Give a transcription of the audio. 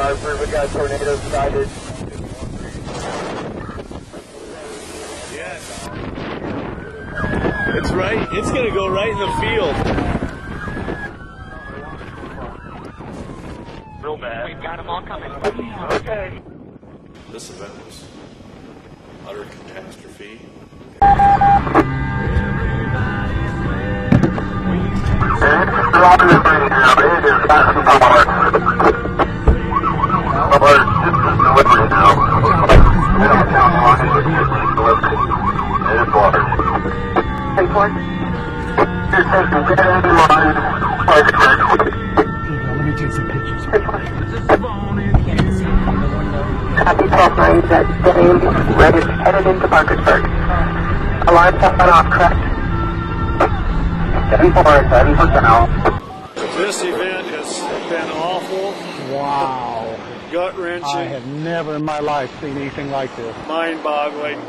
Hartford, we got tornado sighted. Yes. It's right. It's going to go right in the field. Real bad. We've got them all coming. Okay. This event was utter catastrophe. Let me take some pictures. Copy 12-9, that's Dave, ready, headed into Parkersburg. Alarm set off, correct? 7-4 now. This event has been awful, Wow. gut-wrenching, I have never in my life seen anything like this. mind-boggling.